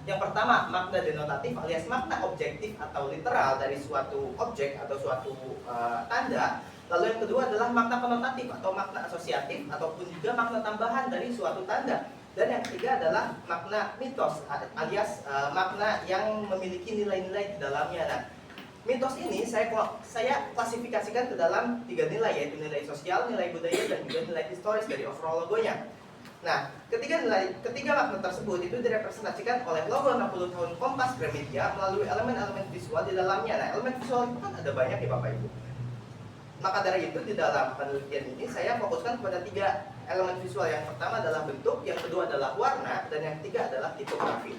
Yang pertama, makna denotatif alias makna objektif atau literal dari suatu objek atau suatu tanda. Lalu yang kedua adalah makna konotatif atau makna asosiatif ataupun juga makna tambahan dari suatu tanda. Dan yang ketiga adalah makna mitos alias makna yang memiliki nilai-nilai di dalamnya. Nah, mitos ini saya klasifikasikan ke dalam 3 nilai, yaitu nilai sosial, nilai budaya, dan juga nilai historis dari overall logonya. Nah, ketiga makna tersebut itu direpresentasikan oleh logo 60 tahun Kompas Gramedia melalui elemen-elemen visual di dalamnya. Nah, elemen visual itu kan ada banyak ya Bapak Ibu. Maka dari itu di dalam penelitian ini saya fokuskan pada 3 elemen visual. Yang pertama adalah bentuk, yang kedua adalah warna, dan yang ketiga adalah tipografi.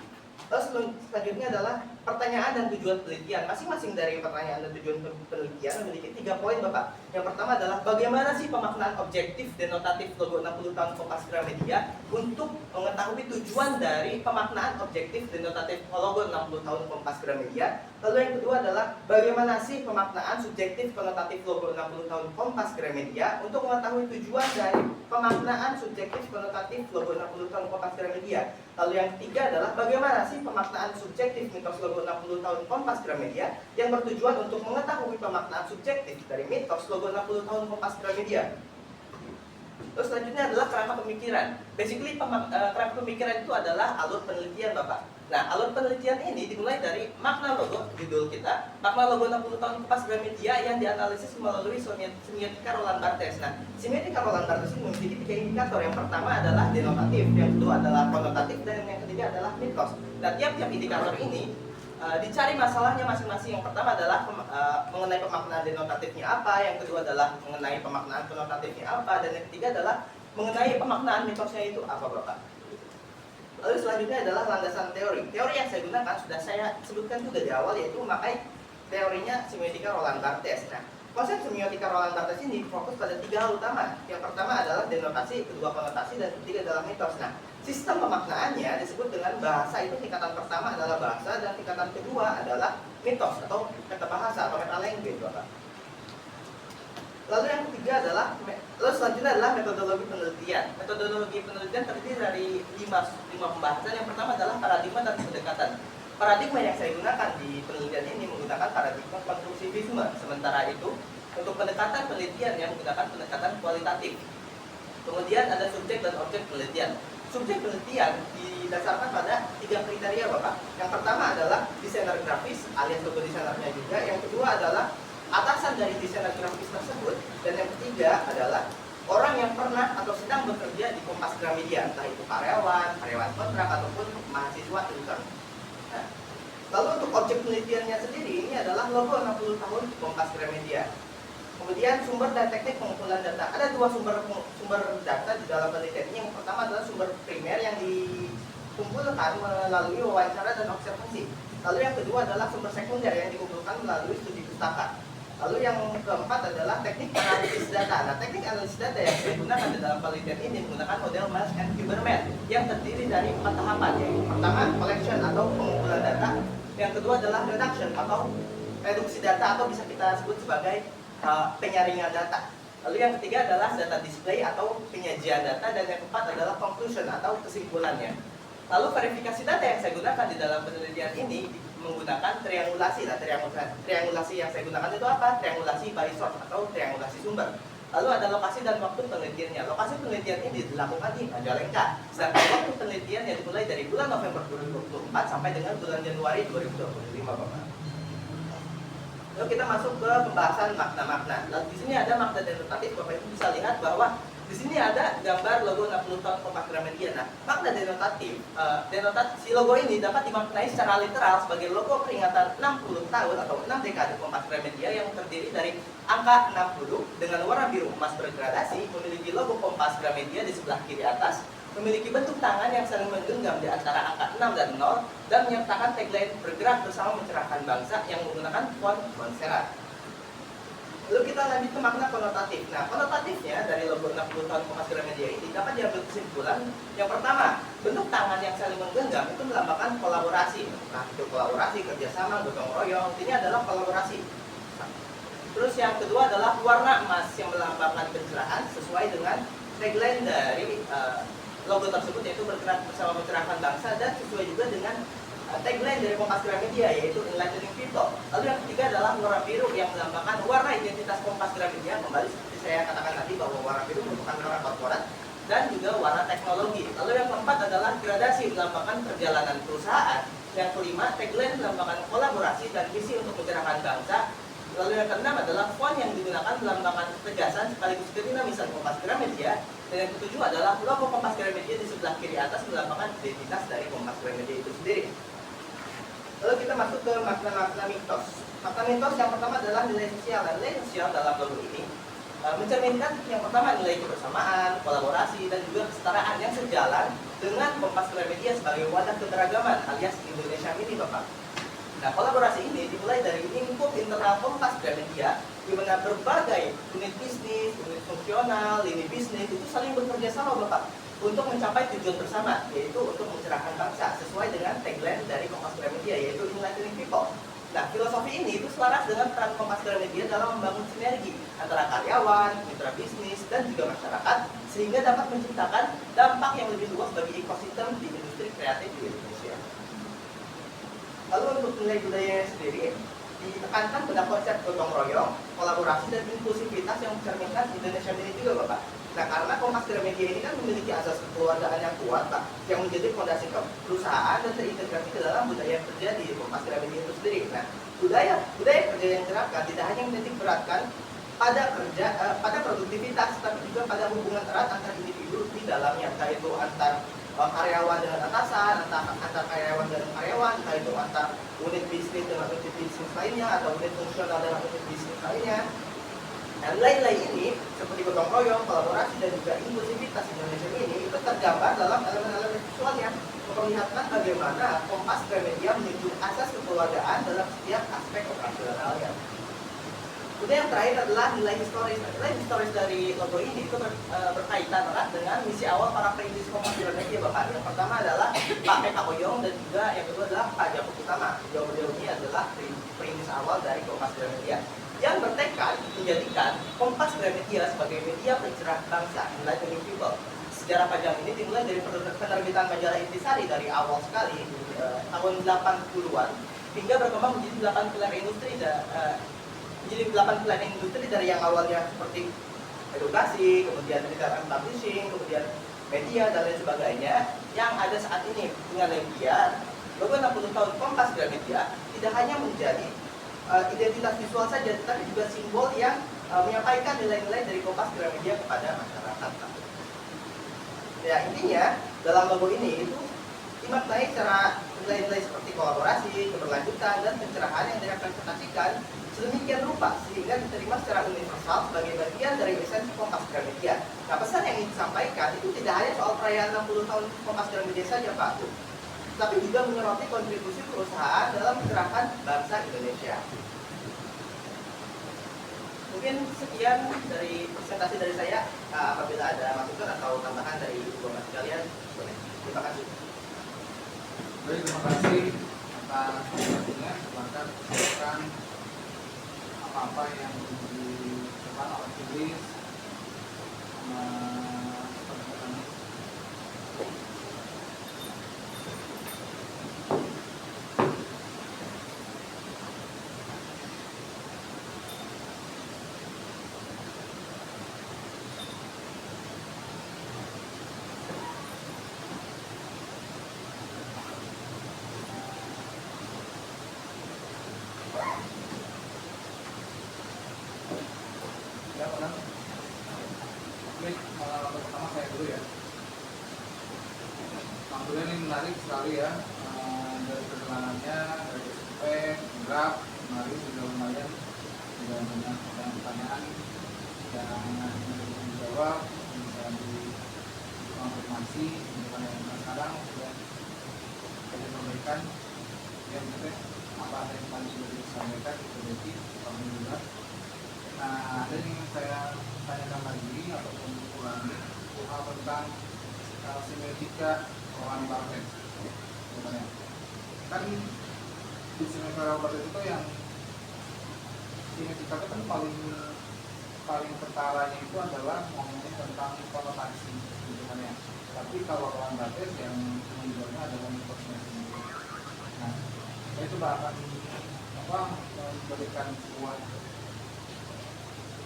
Terus selanjutnya adalah pertanyaan dan tujuan penelitian. Masing-masing dari pertanyaan dan tujuan penelitian memiliki 3 poin Bapak. Yang pertama adalah bagaimana sih pemaknaan objektif denotatif logo 60 tahun Kompas Gramedia untuk mengetahui tujuan dari pemaknaan objektif denotatif logo 60 tahun Kompas Gramedia. Lalu yang kedua adalah bagaimana sih pemaknaan subjektif konotatif logo 60 tahun Kompas Gramedia untuk mengetahui tujuan dari pemaknaan subjektif konotatif logo 60 tahun Kompas Gramedia. Lalu yang ketiga adalah bagaimana sih pemaknaan subjektif mitos logo 60 tahun Kompas Gramedia yang bertujuan untuk mengetahui pemaknaan subjektif dari mitos logo 60 tahun Kompas Gramedia. Terus selanjutnya adalah kerangka pemikiran. Basically kerangka pemikiran itu adalah alur penelitian Bapak. Nah, alur penelitian ini dimulai dari makna logo, judul kita, makna logo 60 tahun Kompas Gramedia yang dianalisis melalui semiotika Roland Barthes. Nah, semiotika Roland Barthes ini memiliki 3 indikator. Yang pertama adalah denotatif, yang kedua adalah konotatif, dan yang ketiga adalah mitos. Nah, tiap-tiap indikator ini dicari masalahnya masing-masing. Yang pertama adalah mengenai pemaknaan denotatifnya apa, yang kedua adalah mengenai pemaknaan konotatifnya apa, dan yang ketiga adalah mengenai pemaknaan mitosnya itu apa Bapak. Lalu selanjutnya adalah landasan teori. Teori yang saya gunakan sudah saya sebutkan juga di awal, yaitu memakai teorinya semiotika Roland Barthes. Nah, konsep semiotika Roland Barthes ini fokus pada 3 hal utama. Yang pertama adalah denotasi, kedua konotasi, dan ketiga adalah mitos. Nah, sistem pemaknaannya disebut dengan bahasa. Itu tingkatan pertama adalah bahasa, dan tingkatan kedua adalah mitos atau meta bahasa atau meta language Bapak. Lalu yang ketiga adalah, lalu selanjutnya adalah metodologi penelitian. Metodologi penelitian terdiri dari 5 pembahasan. Yang pertama adalah paradigma dan pendekatan. Paradigma yang saya gunakan di penelitian ini menggunakan paradigma konstruktivisme. Sementara itu, untuk pendekatan penelitian yang menggunakan pendekatan kualitatif. Kemudian ada subjek dan objek penelitian. Subjek penelitian didasarkan pada 3 kriteria Bapak. Yang pertama adalah desainer grafis alias logo desainernya juga. Yang kedua adalah atasan dari desainer grafis tersebut, dan yang ketiga adalah orang yang pernah atau sedang bekerja di Kompas Gramedia, entah itu karyawan kontrak ataupun mahasiswa intern. Nah, lalu untuk objek penelitiannya sendiri ini adalah logo 60 tahun Kompas Gramedia. Kemudian sumber dan teknik pengumpulan data. Ada 2 sumber data di dalam penelitian ini. Yang pertama adalah sumber primer yang dikumpulkan melalui wawancara dan observasi. Lalu yang kedua adalah sumber sekunder yang dikumpulkan melalui studi pustaka. Lalu yang keempat adalah teknik analisis data. Nah, teknik analisis data yang saya gunakan di dalam penelitian ini menggunakan model Miles and Huberman yang terdiri dari 4 tahapan, yaitu pertama collection atau pengumpulan data, yang kedua adalah reduction atau reduksi data atau bisa kita sebut sebagai penyaringan data. Lalu yang ketiga adalah data display atau penyajian data, dan yang keempat adalah conclusion atau kesimpulannya. Lalu verifikasi data yang saya gunakan di dalam penelitian ini menggunakan triangulasi. Nah, triangulasi yang saya gunakan itu apa? Triangulasi by source atau triangulasi sumber. Lalu ada lokasi dan waktu penelitiannya. Lokasi penelitian ini dilakukan di Majalengka. Sedangkan waktu penelitian yang dimulai dari bulan November 2024 sampai dengan bulan Januari 2025 Bapak. Lalu kita masuk ke pembahasan makna-makna. Lalu di sini ada makna denotatif. Bapak Ibu bisa lihat bahwa di sini ada gambar logo 60 tahun Kompas Gramedia. Nah, makna denotatif, si logo ini dapat dimaknai secara literal sebagai logo peringatan 60 tahun atau 6 dekade Kompas Gramedia yang terdiri dari angka 60 dengan warna biru emas bergradasi, memiliki logo Kompas Gramedia di sebelah kiri atas, memiliki bentuk tangan yang saling menggenggam di antara angka 6 dan 0, dan menyertakan tagline bergerak bersama mencerahkan bangsa yang menggunakan font Montserrat. Lalu kita lanjut ke makna konotatif. Nah, konotatifnya dari logo 60 tahun Kompas Gramedia ini dapat diambil kesimpulan. Yang pertama, bentuk tangan yang saling menggenggam itu melambangkan kolaborasi. Nah, itu kolaborasi, kerjasama, gotong royong, ini adalah kolaborasi. Terus yang kedua adalah warna emas yang melambangkan pencerahan sesuai dengan tagline dari logo tersebut, yaitu bergerak bersama mencerahkan bangsa, dan sesuai juga dengan tagline dari Kompas Gramedia, yaitu Enlightening People. Lalu yang ketiga adalah warna biru yang melambangkan warna identitas Kompas Gramedia. Kembali seperti saya katakan tadi bahwa warna biru merupakan warna korporat dan juga warna teknologi. Lalu yang keempat adalah gradasi melambangkan perjalanan perusahaan. Yang kelima, tagline melambangkan kolaborasi dan visi untuk mencerahkan bangsa. Lalu yang keenam adalah font yang digunakan melambangkan ketegasan sekaligus kedinamisan Kompas Gramedia. Dan yang ketujuh adalah logo Kompas Gramedia di sebelah kiri atas melambangkan identitas dari Kompas Gramedia itu sendiri. Lalu kita masuk ke makna-makna mitos. Makna mitos yang pertama adalah nilai sosial. Dan nilai sosial dalam logo ini mencerminkan yang pertama nilai kebersamaan, kolaborasi, dan juga kesetaraan yang sejalan dengan Kompas Gramedia sebagai wadah keberagaman alias Indonesia Mini, Bapak. Nah, kolaborasi ini dimulai dari lingkup internal Kompas Gramedia, di mana berbagai unit bisnis, unit fungsional, lini bisnis itu saling bekerja sama, Bapak, untuk mencapai tujuan bersama, yaitu untuk mencerahkan bangsa sesuai dengan tagline dari Kompas Gramedia, yaitu Enlightening People. Nah, filosofi ini itu selaras dengan peran Kompas Gramedia dalam membangun sinergi antara karyawan, mitra bisnis, dan juga masyarakat, sehingga dapat menciptakan dampak yang lebih luas bagi ekosistem di industri kreatif di Indonesia. Lalu untuk nilai budayanya sendiri, ditekankan pada konsep gotong royong, kolaborasi, dan inklusivitas yang mencerminkan Indonesia Mini juga, Bapak. Nah, karena Kompas Gramedia ini kan memiliki asas kekeluargaan yang kuat, Pak, yang menjadi fondasi perusahaan dan terintegrasi ke dalam budaya kerja di Kompas Gramedia itu sendiri. Nah, budaya kerja yang diterapkan tidak hanya menitik beratkan pada produktivitas, tapi juga pada hubungan erat antar individu di dalamnya, entah itu antar karyawan dengan atasan, antar karyawan dengan karyawan, entah itu antar unit bisnis dengan unit bisnis lainnya, atau unit fungsional dengan unit bisnis lainnya. Dan lain-lain ini seperti gotong royong, kolaborasi, dan juga inklusivitas Indonesia ini itu tergambar dalam elemen-elemen visual yang memperlihatkan bagaimana Kompas Gramedia menunjuk asas kekeluargaan dalam setiap aspek operasionalnya. Kemudian yang terakhir adalah nilai historis. Nilai historis dari logo ini itu berkaitan erat dengan misi awal para perintis Kompas Gramedia, Bapak. Yang pertama adalah Pak P.K. Oyong, dan juga yang kedua adalah Pak Jakub Utama. Beliau ini adalah perintis awal dari Kompas Gramedia yang bertekad menjadikan Kompas Gramedia sebagai media pencerah bangsa, Enlightening People. Sejarah panjang ini dimulai dari penerbitan majalah Intisari dari awal sekali tahun 80-an hingga berkembang menjadi 8 pilar industri dari yang awalnya seperti edukasi, kemudian retail and publishing, kemudian media, dan lain sebagainya, yang ada saat ini dengan media. Logo 60 tahun Kompas Gramedia tidak hanya menjadi identitas visual saja, tetapi juga simbol yang menyampaikan nilai-nilai dari Kompas Gramedia kepada masyarakat. Ya, intinya dalam logo ini itu dimaknai secara nilai-nilai seperti kolaborasi, keberlanjutan, dan pencerahan yang direpresentasikan sedemikian rupa sehingga diterima secara universal sebagai bagian dari esensi Kompas Gramedia. Nah, pesan yang ingin disampaikan itu tidak hanya soal perayaan 60 tahun Kompas Gramedia saja, Pak, tapi juga menyoroti kontribusi perusahaan dalam gerakan bangsa Indonesia. Mungkin sekian dari presentasi dari saya. Apabila ada masukan atau tambahan dari Bapak sekalian, boleh. Terima kasih. Baik, terima kasih atas presentasinya. Silakan silakan apa-apa yang disampaikan oleh tulis pernyataannya. Pertama saya dulu ya. Alhamdulillah ini menarik sekali ya, dari perjalanannya, dari SPP, draft, menarik, sudah lumayan, sudah banyak pertanyaan yang dijawab, bisa dikonfirmasi, bagaimana yang sekarang sudah saya sampaikan, ya maksudnya apa yang tadi sudah disampaikan, itu alhamdulillah. Nah, ada yang ingin saya tanyakan lagi ataupun ulangi hal tentang semiotika orang Bartlett. Kan di semiotika Bartlett itu yang semiotika itu kan paling pertaranya itu adalah ngomongin tentang konotasi gitu kan ya. Tapi kalau orang Bartlett yang menjualnya adalah mitos sendiri. Nah, saya coba akan memberikan sebuah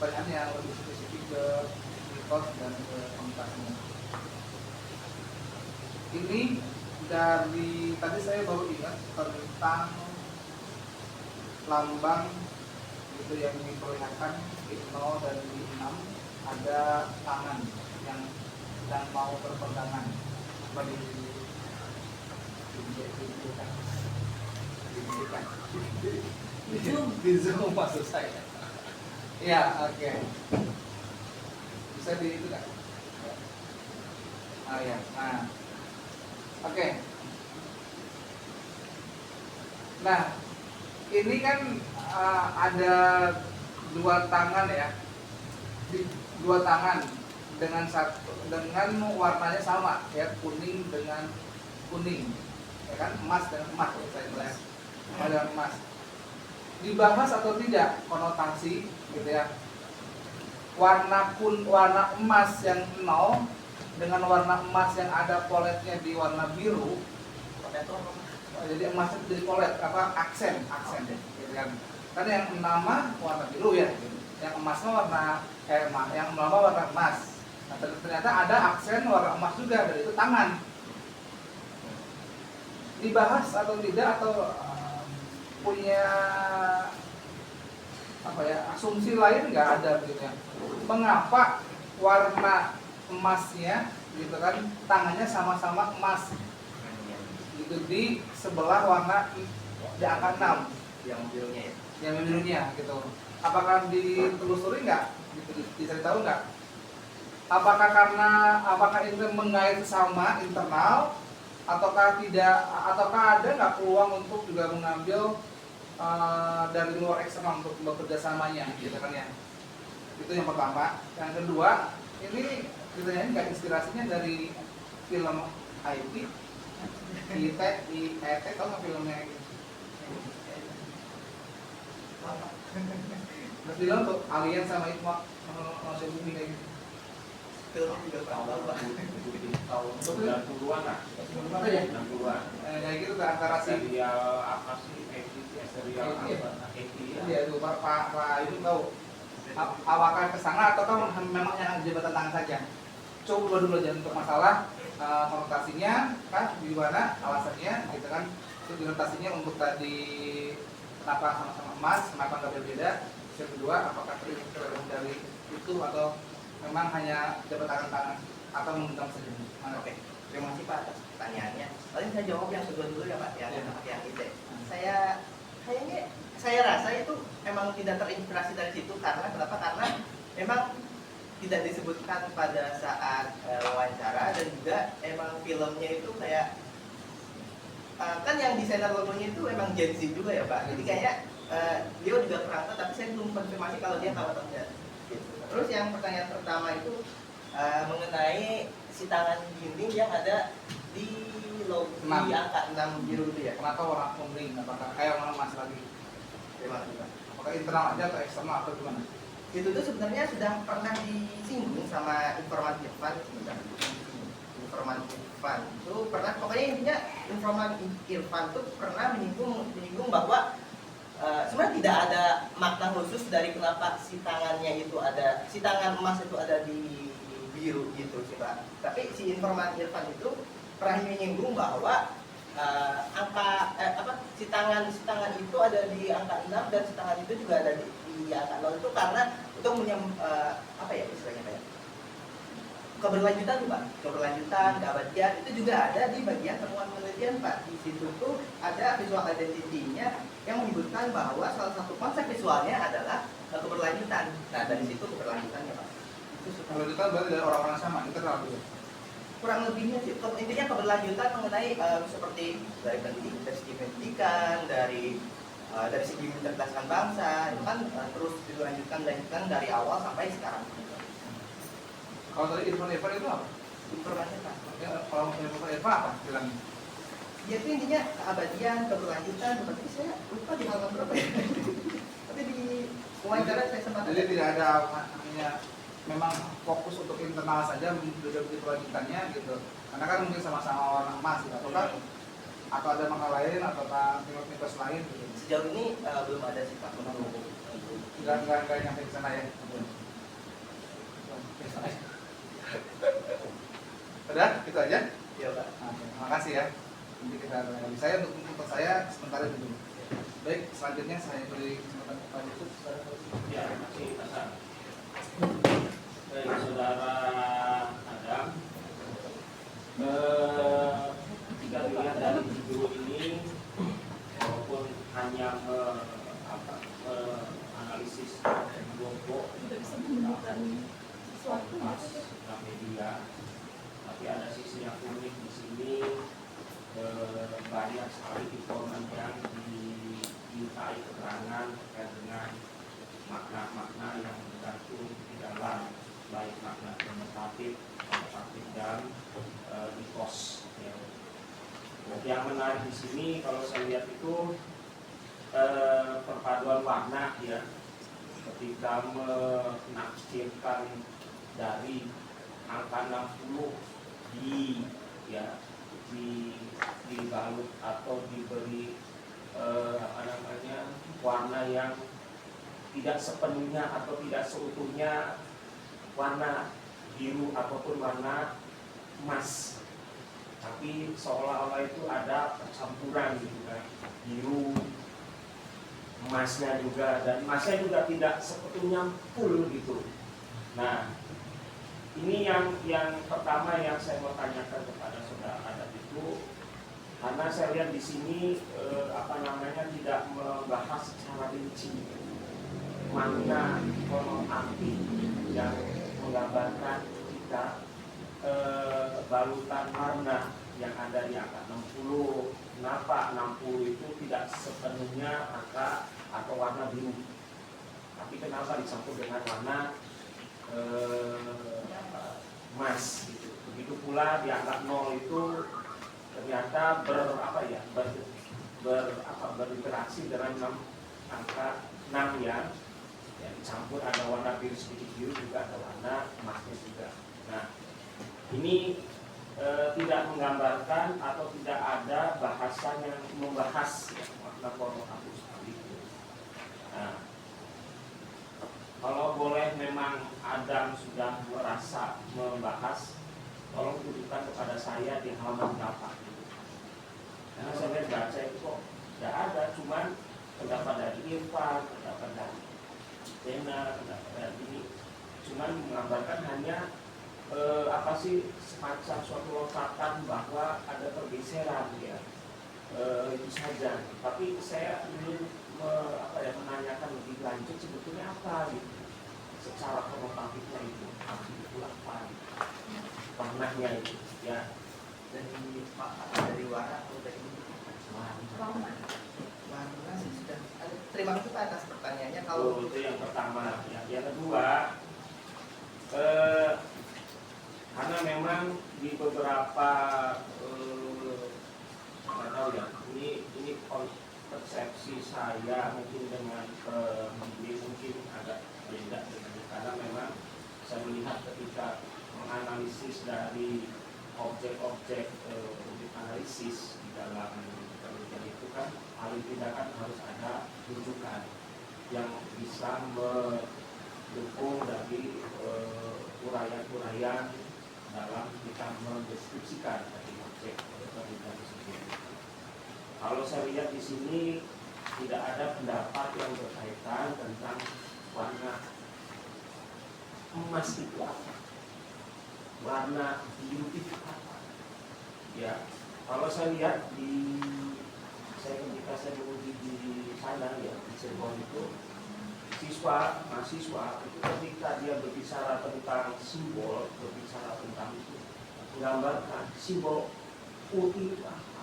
pertanyaan yang lebih spesifik ke mitos dan ke konotasinya. Ini dari tadi saya baru ingat tentang lambang itu yang diperlihatkan di 0 dan di 6 ada tangan yang sedang mau berpegangan. Coba di zoom maksud saya. Ya, oke. Bisa di itu kan? Ah ya, nah, oke. Nah, ini kan ada dua tangan ya, dua tangan dengan warnanya sama ya, kuning dengan kuning, ya kan, emas dengan emas kalau saya bilang, emas dengan emas. Dibahas atau tidak konotasi gitu ya, warna emas yang 0 dengan warna emas yang ada poletnya di warna biru, jadi emasnya jadi polet aksen gitu kan. Karena yang nama warna biru ya, yang emasnya warna yang nama warna emas. Nah, ternyata ada aksen warna emas juga, dari itu tangan. Dibahas atau tidak, atau punya asumsi lain nggak ada begitu ya? Mengapa warna emasnya gitu kan, tangannya sama-sama emas gitu di sebelah warna di angka 6 yang birunya ya? Yang birunya gitu. Apakah ditelusuri nggak? Dicari tahu nggak? Apakah itu mengait sama internal, ataukah tidak, ataukah ada nggak peluang untuk juga mengambil dari luar eksternal untuk bekerja samanya gitu kan ya? Itu yang pertama. Yang kedua, ini ceritanya nggak inspirasinya dari film IT, tau nggak filmnya? Film tuh Alien sama itu manusia bumi kayak gitu. Film juga pernah Pak. Tahun 90-an lah. 90-an ya? 90-an. Kayak gitu ke antara si Serial apa sih? Serial apa? Iya itu Pak itu tahu. Apakah kesana atau memang yang jabatan tangan saja? Coba dulu aja untuk masalah konotasinya kan, di mana alasannya gitu kan, itu konotasinya untuk tadi kenapa sama-sama emas, kenapa nggak berbeda. Yang kedua, apakah terinspirasi dari itu atau memang hanya jabatan tangan atau mengundang saja? Oke, terima kasih Pak atas pertanyaannya. Paling saya jawab yang kedua dulu ya Pak, yang itu. Saya rasa itu memang tidak terinspirasi dari situ. Karena kenapa? Karena memang tidak disebutkan pada saat wawancara, dan juga emang filmnya itu kayak kan yang desainer logonya itu emang Gen Z juga ya Pak. Jadi kayak dia juga kurang tahu, tapi saya belum konfirmasi kalau dia tahu atau enggak. Gitu. Terus yang pertanyaan pertama itu mengenai si tangan gini yang ada di angka 6 biru itu ya. Kenapa warna kuning? Apakah kayak warna emas lagi? Terima kasih Pak. Apakah internal aja atau eksternal atau gimana? Itu tuh sebenarnya sudah pernah disinggung sama Informan Irfan itu pernah, pokoknya intinya Informan Irfan tuh pernah menyinggung bahwa sebenarnya tidak ada makna khusus dari kenapa si tangan emas itu ada di biru gitu sih Pak. Tapi si Informan Irfan itu pernah menyinggung bahwa si tangan itu ada di angka 6 dan si tangan itu juga ada di angka 0 itu karena untuk istilahnya keberlanjutan Pak, keabadian itu juga ada di bagian temuan penelitian Pak. Di situ tuh ada visual identity-nya yang menyebutkan bahwa salah satu konsep visualnya adalah keberlanjutan. Nah dari situ keberlanjutannya Pak. Itu Keberlanjutan berarti dari orang-orang sama, internal gitu. Kurang lebihnya sih, intinya keberlanjutan mengenai seperti dari segi pendidikan, dari segi mencerdaskan bangsa, itu kan terus dilanjutkan dari awal sampai sekarang. Kalau tadi Irfan itu apa? Informasi Pak. Ya, kalau Irfan apa bilangnya? Ya itu intinya keabadian, keberlanjutan, seperti saya lupa di halaman berapa ya. Tapi di wawancara saya sempat. Jadi tidak ada hanya memang fokus untuk internal saja, menjadi keberlanjutannya gitu. Karena kan mungkin sama-sama warna emas gitu. atau ada makna lain atau mitos lain gitu? Sejauh ini belum ada sih Pak. Nggak nyampe ke sana ya. Udah, gitu aja. Iya Pak. Nah, terima kasih ya. Nanti kita lagi. Saya untuk saya sebentar itu dulu. Baik, selanjutnya saya beri kesempatan kepada Yusuf. Ya, terima kasih Hasan. Baik, saudara Adam. Jika dilihat dari video ini, walaupun hanya analisis kelompok media, tapi ada sisi yang unik di sini. Banyak sekali informan yang dimintai keterangan terkait dengan makna-makna yang tergantung di dalam, baik makna konotatif dan mitos. Ya. Yang menarik di sini kalau saya lihat itu perpaduan warna ya, ketika menafsirkan dari angka 60 dibalut atau diberi warna yang tidak sepenuhnya atau tidak seutuhnya warna biru ataupun warna emas, tapi seolah-olah itu ada percampuran gitu kan, biru emasnya juga, dan emasnya juga tidak sepenuhnya full gitu. Nah, ini yang pertama yang saya mau tanyakan kepada saudara Adam itu, karena saya lihat di sini tidak membahas secara rinci makna konotatif yang menggambarkan kita balutan warna yang ada di angka 60. Kenapa 60 itu tidak sepenuhnya angka atau warna biru, tapi kenapa dicampur dengan warna emas gitu. Begitu pula di angka 0 itu ternyata berinteraksi dengan angka 6 yang dicampur, ada warna biru sedikit biru juga, ada warna emasnya juga. Nah, ini tidak menggambarkan atau tidak ada bahasan yang membahas makna konotatif seperti itu. Nah, kalau boleh memang Adam sudah merasa membahas, tolong tunjukkan kepada saya di halaman berapa. Karena saya baca itu kok tidak ada, cuman pendapat dari Irfan, pendapat dari Dena, pendapat dari ini, cuman menggambarkan hanya semacam suatu lompatan bahwa ada pergeseran ya, itu saja. Tapi saya ingin menanyakan lebih lanjut sebetulnya apa gitu, secara konotatifnya itu apa warnanya itu ya, dari warna atau dari warna sih sudah. Terima kasih Pak atas pertanyaannya. Kalau itu yang pertama ya. Yang kedua, karena memang di beberapa nggak tahu ya, ini persepsi saya mungkin dengan ini mungkin agak beda dengan, karena memang saya melihat ketika menganalisis dari objek-objek analisis di dalam penelitian itu kan paling tidak kan harus ada rujukan yang bisa mendukung dari uraian-uraian dalam kita mendeskripsikan dari objek penelitian tersebut. Kalau saya lihat di sini tidak ada pendapat yang berkaitan tentang warna emas itu apa, warna biru itu apa. Ya, kalau saya lihat ketika saya menguji di sana ya di Cirebon itu, mahasiswa itu ketika dia berbicara tentang simbol, berbicara tentang itu, menggambarkan simbol putih itu apa,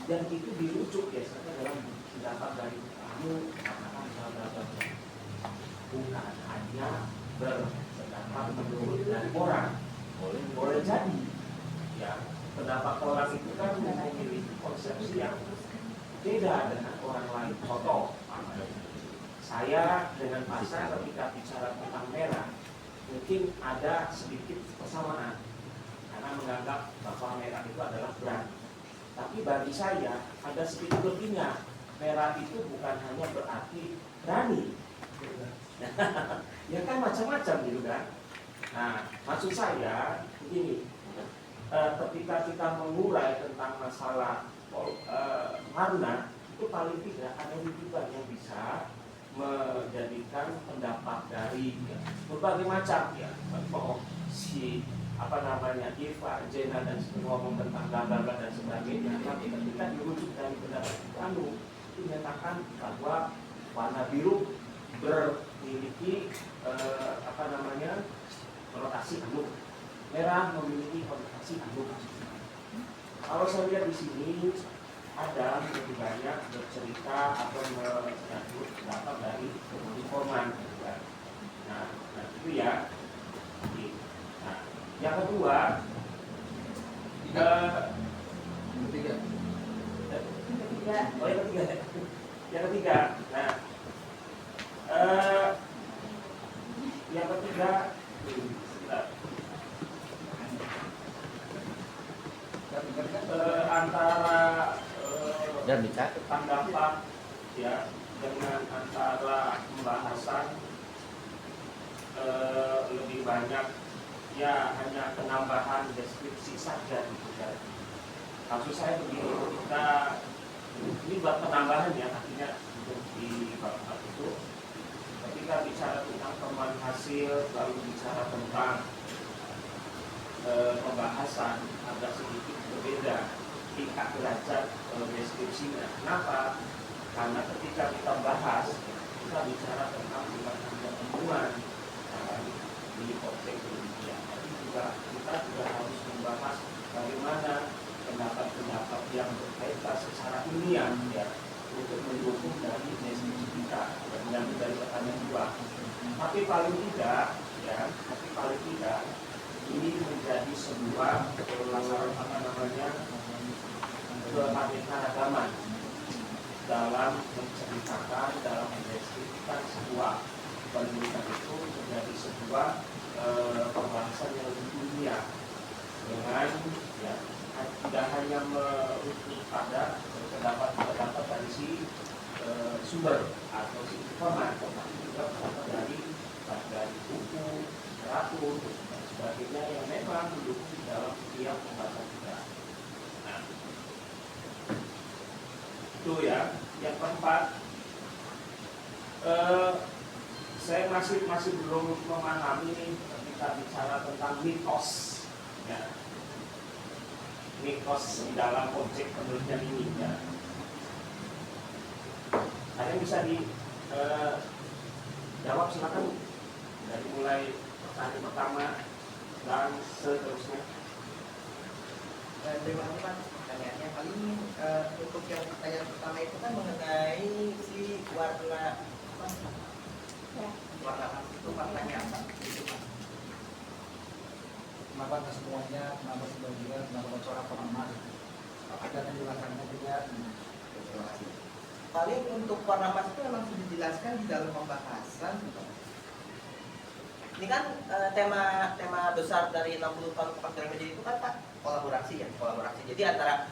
dan itu dirujuk biasanya dalam pendapat dari kamu katakan sahabat, bukan hanya berpendapat menurut dari orang. Boleh jadi ya, pendapat orang itu kan memiliki konsepsi yang beda dengan orang lain. Contoh, saya dengan pasar ketika bicara tentang merah mungkin ada sedikit persamaan, karena menganggap bahwa merah itu adalah brand. Tapi bagi saya ada sedikit lebihnya. Merah itu bukan hanya berarti berani. Ya kan macam-macam gitu kan. Nah, maksud saya begini, ketika kita mengurai tentang masalah warna, itu paling tidak ada rujukan yang bisa menjadikan pendapat dari berbagai macam ya, si Eva, Jena dan ngomong tentang bla dan sebagainya. Tapi ketika dirujuk dari pendapat kami, itu menyatakan bahwa warna biru memiliki konotasi agung, merah memiliki konotasi agung. Kalau saya lihat di sini ada lebih banyak bercerita atau menyebut pendapat dari informan. Nah, itu ya. Nah, yang kedua, yang ketiga. Nah, yang ketiga, antara pendapat ya dengan antara pembahasan lebih banyak ya hanya penambahan deskripsi saja gitu kan. Maksud saya begini, kita ini buat penambahan ya, artinya untuk di bab itu ketika bicara tentang temuan hasil lalu bicara tentang pembahasan agak sedikit berbeda tingkat derajat deskripsinya. Kenapa? Karena ketika kita bahas, kita bicara tentang temuan di konteks demikian. Tapi juga kita juga harus membahas bagaimana pendapat-pendapat yang berkaitan secara ilmiah ya untuk mendukung dari deskripsi kita dan dari pertanyaan dua. Tapi paling tidak ini menjadi sebuah keanekaragaman dalam menceritakan, dalam mendeskripsikan sebuah penelitian itu menjadi sebuah pembahasan yang lebih dunia dengan ya tidak hanya merujuk pada pendapat dari si sumber atau si informan, tetapi juga pendapat dari buku, literatur dan sebagainya yang memang mendukung dalam setiap pembahasan kita. Nah, itu ya. Yang keempat, saya masih belum memahami ketika bicara tentang mitos, ya. Mitos di dalam objek penelitian ini. Ya. Ada yang bisa dijawab silakan dari mulai pertanyaan pertama dan seterusnya. Terima kasih Pak. Pertanyaannya paling untuk yang pertanyaan pertama itu kan mengenai si warna apa? Ya. Warna emas itu warnanya apa? Gitu, Pak. Kenapa nggak semuanya, kenapa sebagian, kenapa corak warna emas? Ada penjelasannya juga. Terima kasih. Paling untuk warna emas itu memang sudah dijelaskan di dalam pembahasan. Ini kan tema besar dari 60 tahun Kompas Gramedia itu kan Pak, kolaborasi ya, kolaborasi. Jadi antara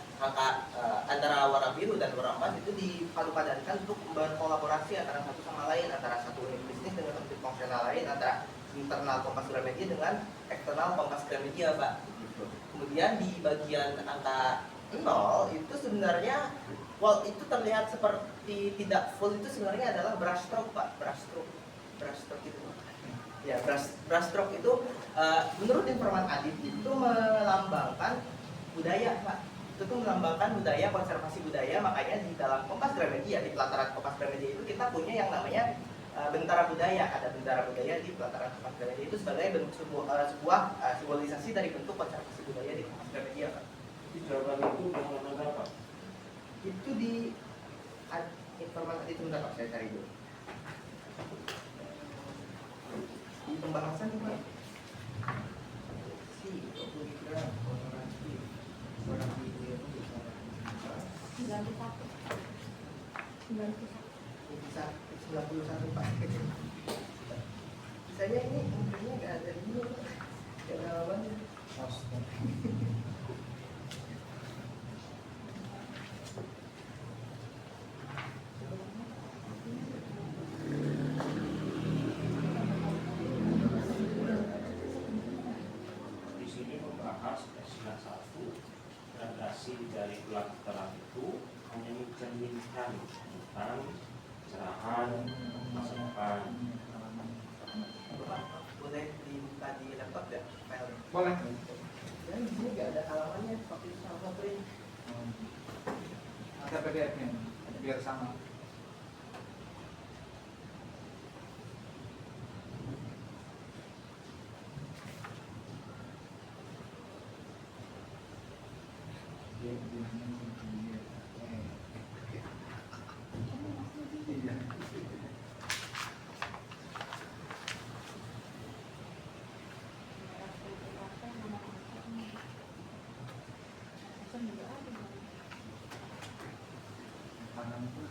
warna biru dan warna emas itu dipadu-padankan untuk membangun kolaborasi antara satu sama lain, antara satu unit bisnis dengan unit fungsional lain, antara internal Kompas Gramedia dengan eksternal Kompas Gramedia, Pak. Kemudian di bagian angka 0 itu sebenarnya itu terlihat seperti tidak full, itu sebenarnya adalah brush stroke, Pak. Brush stroke itu. Ya, brush stroke itu menurut informan Adib itu melambangkan budaya, Pak. Itu tuh melambangkan budaya, konservasi budaya. Makanya di dalam Kompas Gramedia, di pelataran Kompas Gramedia itu kita punya yang namanya bentara budaya. Ada bentara budaya di pelataran Kompas Gramedia itu sebagai bentuk sebuah simbolisasi dari bentuk konservasi budaya di Kompas Gramedia, Pak. Jawaban itu dengan apa? Itu di informan Adib, sebentar Pak, saya cari dulu. Di pembahasan juga si program kolaborasi orang video itu bisa 91 Pak. Saya ini mungkinnya nggak ada di sini, nggak ada lawannya. mencerminkan tentang cerahan masa depan. Bapak boleh dibuka di laptop ya file? Boleh. Dan di sini nggak ada halamannya seperti salah satu ini. Ada PDF-nya biar sama. Iya. Kanan pun.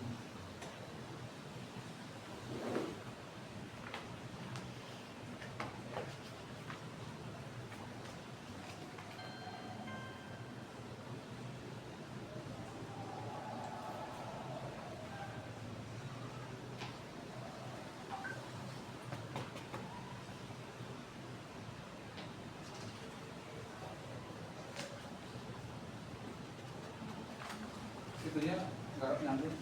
Itunya garap nyambung.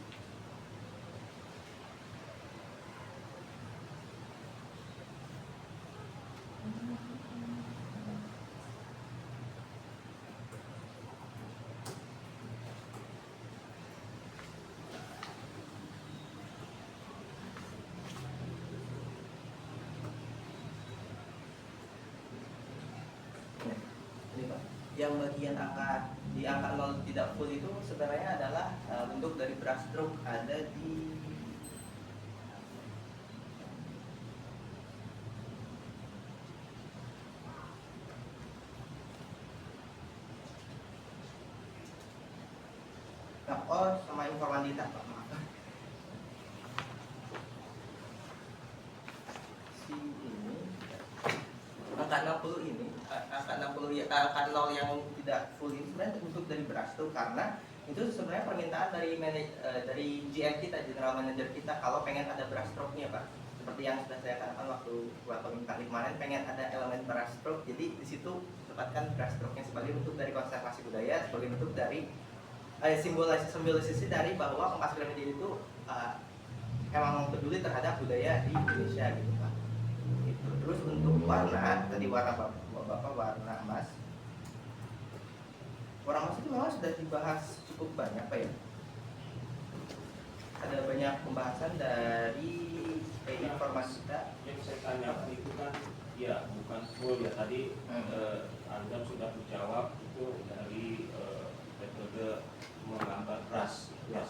Ini Pak, yang bagian angka di angka 0 tidak full itu sebenarnya adalah bentuk dari brushstroke ada di nah, oh sama informatika Pak, maaf. Si ini angka 60 ini angka 60 ya angka 0 yang tidak full ini sebenarnya bentuk dari brushstroke karena itu sebenarnya permintaan dari GM kita, general manager kita, kalau pengen ada brushstroke-nya Pak. Seperti yang sudah saya katakan waktu buat permintaan kemarin, pengen ada elemen brushstroke, jadi di situ tempatkan brushstroke-nya sebagai bentuk dari konservasi budaya, sebagai bentuk dari simbolisasi dari bahwa Kompas Gramedia itu emang peduli terhadap budaya di Indonesia gitu Pak. Gitu. Terus untuk warna, tadi warna Bapak warna emas. Warna emas itu memang sudah dibahas cukup banyak Pak ya. Ada banyak pembahasan dari informasi kita. Yang saya tanyakan itu kan ya bukan full ya tadi Anda sudah menjawab itu dari metode menggambar brush ya.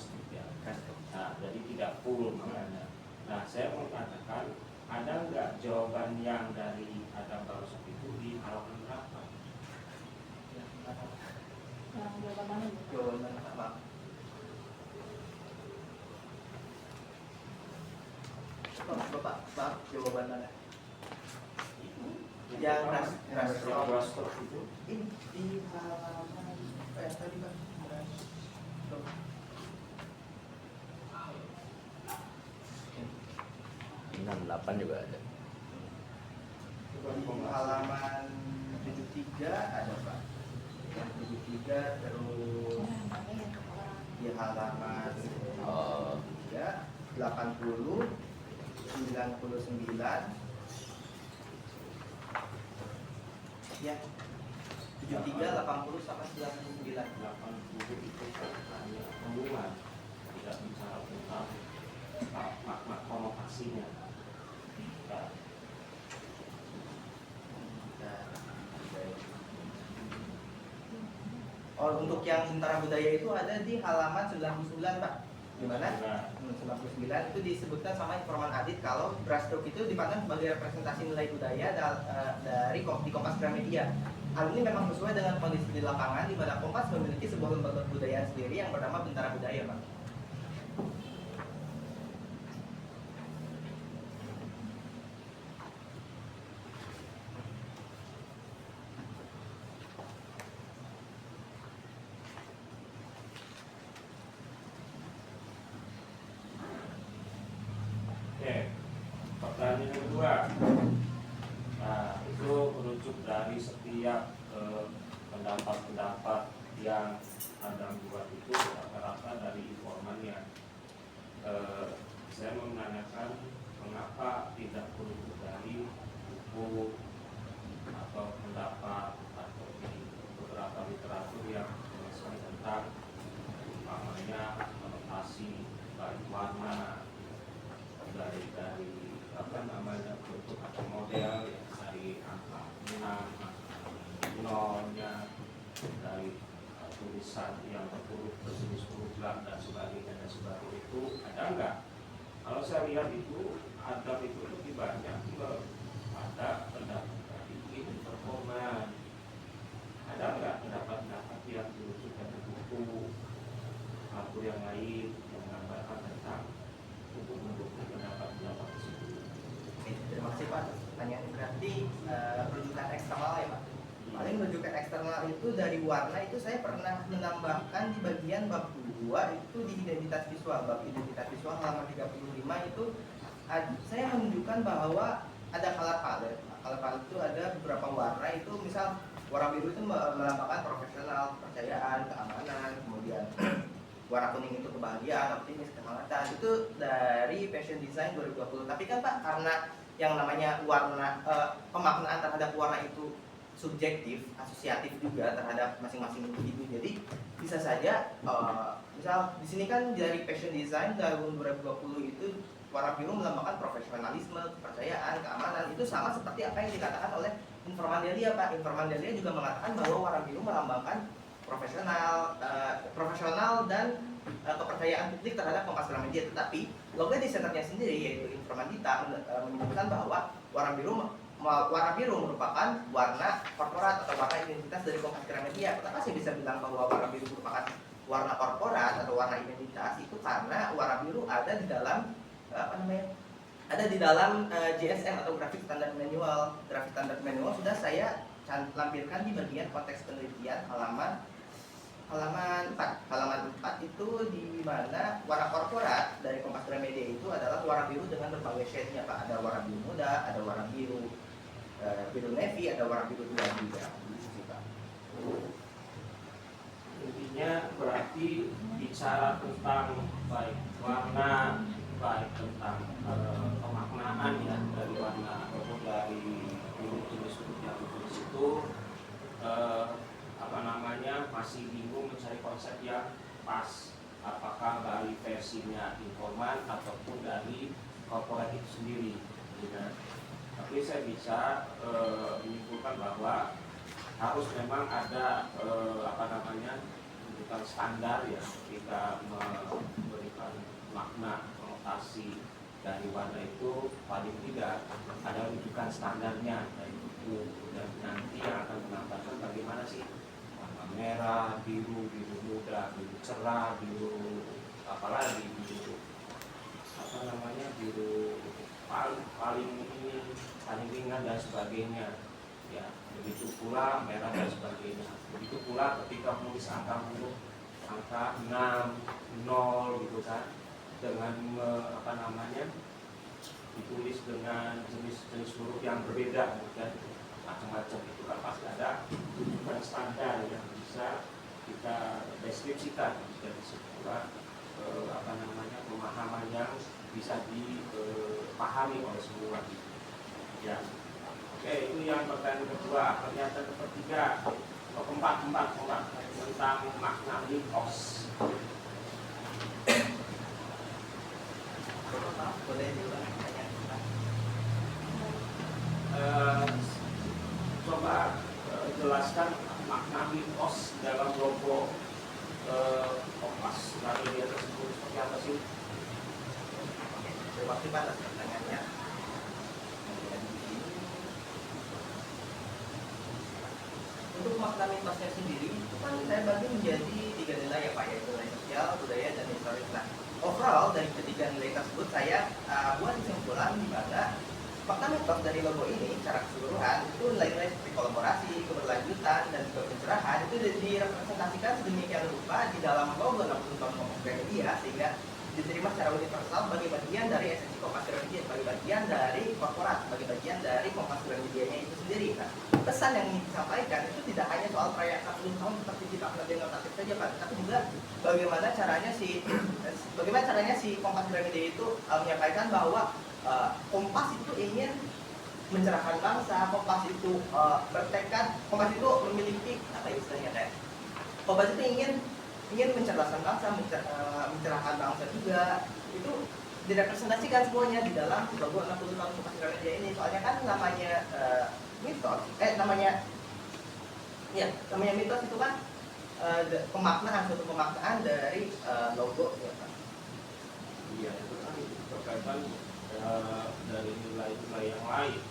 Nah, jadi tidak full makanya. Nah, saya mau katakan ada nggak jawaban yang dari Adam Barosok itu di halaman berapa? Jawaban pertama. Bapak, maaf, jawaban mana? Yang brushstroke itu Ini di halaman apa ya tadi Pak? Brushstroke. 68 juga ada. Di halaman 73 ada Pak. 73 terus di halaman 3 80 99 ya 73 80 sama 99 80 itu hanya pengumuman, tidak bicara tentang makna konotasinya. Nah, oh, untuk yang Bentara Budaya itu ada di halaman 99 Pak. Gimana? 99 itu disebutkan sama Informan Adit kalau brushstroke itu dipandang sebagai representasi nilai budaya dari di Kompas Gramedia. Hal ini memang sesuai dengan kondisi di lapangan di mana Kompas memiliki sebuah lembaga budaya sendiri yang bernama Bentara Budaya Pak. Pertanyaan kedua, nah itu merujuk dari setiap pendapat-pendapat yang Anda buat itu rata-rata dari informan saya mau menanyakan mengapa tidak perlu dari buku atau pendapat atau di beberapa literatur yang menjelaskan tentang umpamanya konotasi baik warna dari apa namanya bentuk atau model ya, dari angka 6, nolnya, dari tulisan yang bertulis huruf lam dan sebagainya itu ada enggak? Kalau saya lihat itu ada itu lebih banyak pada pendapat dari ini performa. Ada enggak pendapat-pendapat yang dirujuk dari buku atau yang lain yang menggambarkan tentang untuk mendukung pendapat-pendapat tersebut? Oke, terima kasih Pak atas pertanyaan. Berarti rujukan eksternal ya Pak. Paling rujukan eksternal itu dari warna itu saya pernah menambahkan di bagian bab 2 itu di identitas visual. Bab identitas visual halaman 35 itu saya menunjukkan bahwa ada color palette. Color palette itu ada beberapa warna, itu misal warna biru itu melambangkan profesional, kepercayaan, keamanan, kemudian warna kuning itu kebahagiaan, optimis, kehangatan. Itu dari Fashion Design 2020. Tapi kan Pak, karena yang namanya warna pemaknaan terhadap warna itu subjektif, asosiatif juga terhadap masing-masing individu. Jadi bisa saja misal di sini kan dari Fashion Design tahun 2020 itu warna biru melambangkan profesionalisme, kepercayaan, keamanan. Itu sama seperti apa yang dikatakan oleh Informandalia Pak. Informandalia juga mengatakan bahwa warna biru melambangkan profesional dan kepercayaan publik terhadap Kompas Gramedia. Tetapi logo desainer sendiri yaitu Informandita menyebutkan bahwa warna biru merupakan warna korporat atau warna identitas dari Kompas Gramedia. Kenapa saya bisa bilang bahwa warna biru merupakan warna korporat atau warna identitas? Itu karena warna biru ada di dalam GSM atau Graphic Standard Manual. Graphic Standard Manual sudah saya lampirkan di bagian konteks penelitian halaman 4 itu, di mana warna korporat dari Kompas Gramedia itu adalah warna biru dengan berbagai shade-nya Pak. Ada warna biru muda, ada warna biru navy, ada warna biru tua juga. Intinya berarti bicara tentang baik warna, baik tentang pemaknaan ya dari warna ataupun dari jenis yang ditulis itu masih bingung mencari konsep yang pas, apakah dari versinya informan ataupun dari korporat itu sendiri, gitu. Tapi saya bisa menyimpulkan bahwa harus memang ada rujukan standar ya ketika memberikan makna konotasi dari warna itu, paling tidak ada rujukan standarnya dari buku, dan nanti yang akan menambahkan bagaimana sih warna merah, biru, biru muda, biru cerah, biru apalagi biru biru paling ringan dan sebagainya ya. Begitu pula merah dan sebagainya. Begitu pula ketika menulis angka huruf, angka 6, 0 gitu kan, dengan ditulis dengan jenis huruf yang berbeda kan, macam-macam itu kan pasti ada rujukan standar yang bisa kita deskripsikan dari sebuah pemahaman yang bisa dipahami oleh semua ya. Oke, itu yang pertanyaan kedua. Pernyataan ketiga keempat tentang makna litos. Boleh juga coba jelaskan makna litos dalam logo Kompas Gramedia tersebut seperti apa sih? Oke, terima kasih Pak atas pertanyaannya. Untuk makna mitosnya sendiri itu kan saya bagi menjadi 3 nilai ya Pak, yaitu nilai sosial, budaya, dan historis. Nah, overall dari ketiga nilai tersebut saya buat kesimpulan di mana makna mitos dari logo ini secara keseluruhan itu nilai-nilai seperti kolaborasi, keberlanjutan, dan juga pencerahan itu direpresentasikan sedemikian rupa di dalam logo 60 tahun Kompas Gramedia sehingga diterima secara universal sebagai bagian dari esensi Kompas Gramedia, sebagai bagian dari korporat, sebagai bagian dari Kompas Gramedia-nya itu sendiri. Nah, pesan yang ingin disampaikan itu tidak hanya soal perayaan 40 tahun seperti di makna denotatif saja Pak, tapi juga bagaimana caranya si Kompas Gramedia itu menyampaikan bahwa Kompas itu ingin mencerahkan bangsa, Kompas itu bertekad, Kompas itu memiliki apa istilahnya kayak Kompas itu ingin mencerdaskan bangsa, mencerahkan bangsa juga. Itu direpresentasikan semuanya di dalam logo 60 tahun Kompas Gramedia ini. Soalnya kan namanya mitos, namanya mitos itu kan suatu pemaknaan dari logo ya Pak. Iya, itu kan berkaitan dari nilai-nilai yang lain,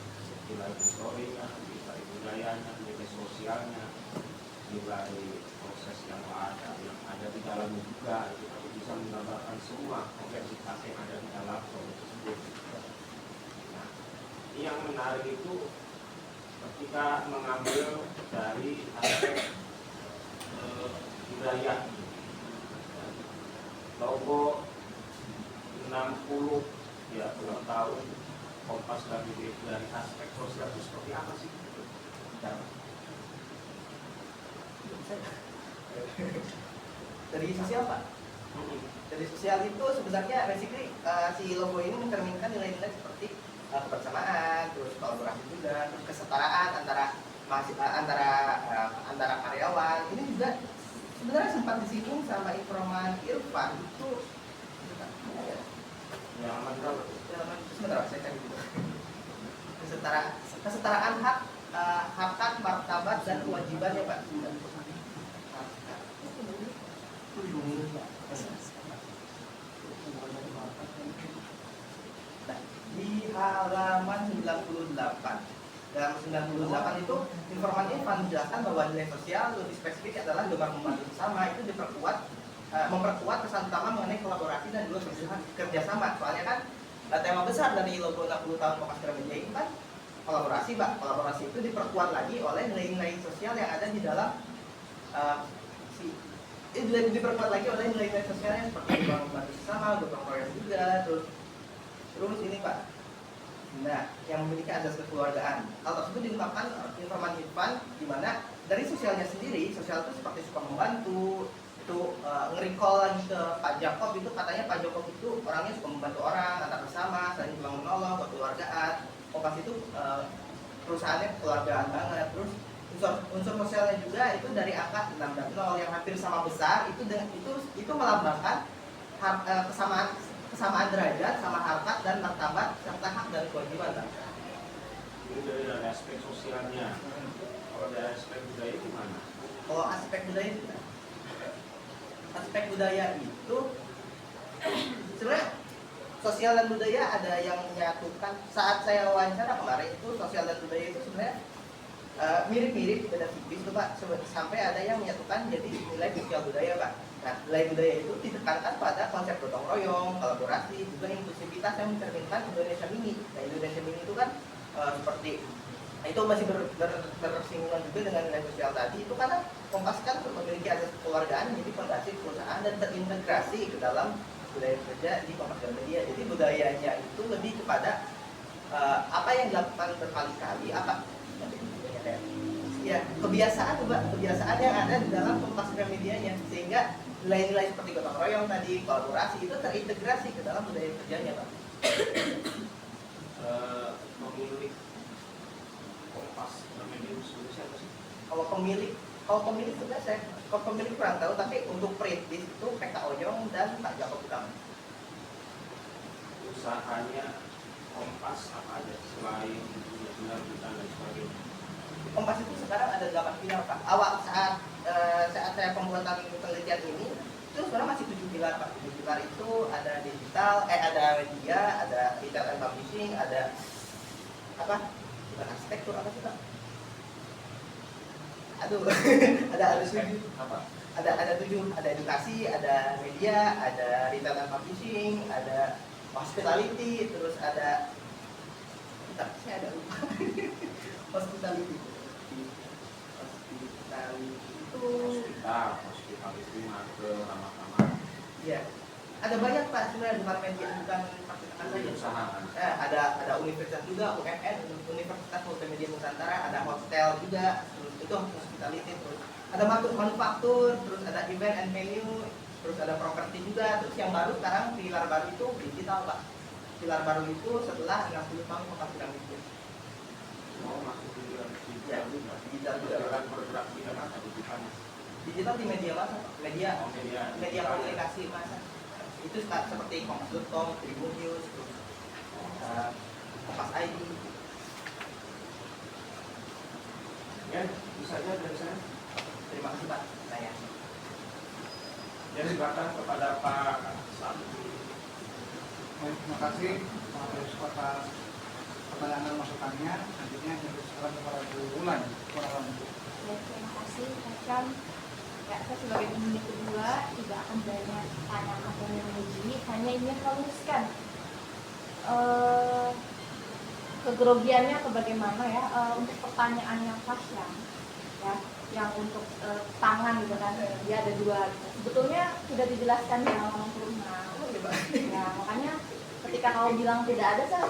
nilai historinya, nilai budayanya, nilai sosialnya, nilai proses yang ada di dalamnya juga, itu bisa menggambarkan semua kompleksitas yang ada di dalam logo tersebut. Nah, yang menarik itu ketika mengambil dari aspek budaya, logo 60 ya ulang tahun Kompas Gramedia dari aspek sosial itu seperti apa sih? Dari sosial Pak. Dari sosial itu sebenarnya basically si logo ini mencerminkan nilai-nilai seperti kebersamaan, terus kolaborasi juga, terus kesetaraan antara antara karyawan. Ini juga sebenarnya sempat disinggung sama Informan Irfan itu Yang mana? sebentar saya cari dulu. Kesetaraan hak martabat dan kewajiban ya Pak. Nah, di halaman 98. Dalam 98 itu Informan Irfan menjelaskan bahwa nilai sosial lebih spesifik adalah gemar membantu bersama, itu memperkuat kesan utama mengenai kolaborasi dan juga kerjasama. Soalnya kan tema besar dari logo 60 tahun Kompas Gramedia itu kan kolaborasi Pak. Kolaborasi itu diperkuat lagi oleh nilai-nilai sosial yang ada di dalam diperkuat lagi oleh nilai-nilai sosialnya seperti membantu bersama, gotong royong juga, terus ini Pak. Nah, yang memiliki azas kekeluargaan. Hal tersebut diungkapkan Informan Irfan di mana dari sosialnya sendiri, sosial itu seperti suka membantu, itu nge-recall lagi ke Pak Jakob, itu katanya Pak Jakob itu orangnya suka membantu orang, antar bersama, saling tolong menolong, kekeluargaan. Kompas itu perusahaannya kekeluargaan banget. Terus unsur sosialnya juga itu dari angka 6 dan 0 yang hampir sama besar, itu melambangkan kesamaan derajat sama harkat dan martabat serta hak dan kewajiban. Ini dari aspek sosialnya. Kalau dari aspek budaya gimana? Kalau aspek budaya itu sebenarnya sosial dan budaya ada yang menyatukan. Saat saya wawancara kemarin itu sosial dan budaya itu sebenarnya mirip-mirip, beda tipis tuh Pak, sampai ada yang menyatukan jadi nilai sosial budaya Pak. Nah, nilai budaya itu ditekankan pada konsep gotong royong, kolaborasi, juga inklusivitas yang mencerminkan Indonesia Mini. Nah, Indonesia Mini itu kan seperti itu masih bersinggungan juga dengan nilai sosial tadi. Itu karena Kompas kan memiliki azas kekeluargaan menjadi fondasi perusahaan dan terintegrasi ke dalam budaya kerja di Kompas Gramedia. Jadi budayanya itu lebih kepada apa yang dilakukan berkali-kali, kebiasaan yang ada di dalam Kompas Gramedia-nya, sehingga nilai-nilai seperti gotong royong tadi, kolaborasi itu terintegrasi ke dalam budaya kerjanya Pak. Pemilik Kompas Gramedia siapa sih? Kalau pemilik sebenarnya kalau pemilik kurang tahu, tapi untuk perintis itu PK Oyong dan Pak Jakob Utama. Usahanya Kompas apa aja selain benar kita dan sebagainya? Kompas itu sekarang ada 8 pilar Pak. Saat saya pembuatan penelitian ini itu sebenarnya masih 7 pilar Pak. 7 pilar itu ada digital, ada media, ada retail and publishing, ada apa? Bukan arsitektur apa sih Pak? Aduh, ada 7. Apa? Ada 7, ada edukasi, ada media, ada retail and publishing, ada hospitality, terus ada saya ada lupa. Hospitality itu hospital itu ke ramah-ramah. ya ada banyak Pak sebenarnya, bukan media, bukan perpustakaan saja. Usaha. Ada universitas juga, UMN, Universitas Multimedia Nusantara, ada hotel juga, terus itu hospitality, terus ada manufaktur, terus ada event and venue, terus ada properti juga. Terus yang baru sekarang pilar baru itu digital Pak. Pilar baru itu setelah 60 tahun Kompas Gramedia. Mau masuk di Ya, digital juga. bergerak di mana atau di mana? Digital di media massa, media Oh, media komunikasi massa. Itu seperti Kompas.com, Tribun News, terus Kompas ID. Ya, bisa aja dari saya. Terima kasih Pak. Saya. Ya, silakan kepada Pak Sam. Baik, terima kasih Pak Yusuf atas pertanyaan dan masukannya. Selanjutnya kita sekarang kepada Bu Wulan. Kurang Baik, terima kasih Pak Cam. Ya, saya sebagai pemimpin kedua tidak akan banyak tanya atau menguji, hanya ingin meluruskan kegrogiannya atau bagaimana ya untuk pertanyaan yang Fasya ya, yang untuk tangan gitu kan, dia ada dua gitu. Sebetulnya sudah dijelaskan di halaman 66 ya, makanya ketika kau bilang tidak ada, saya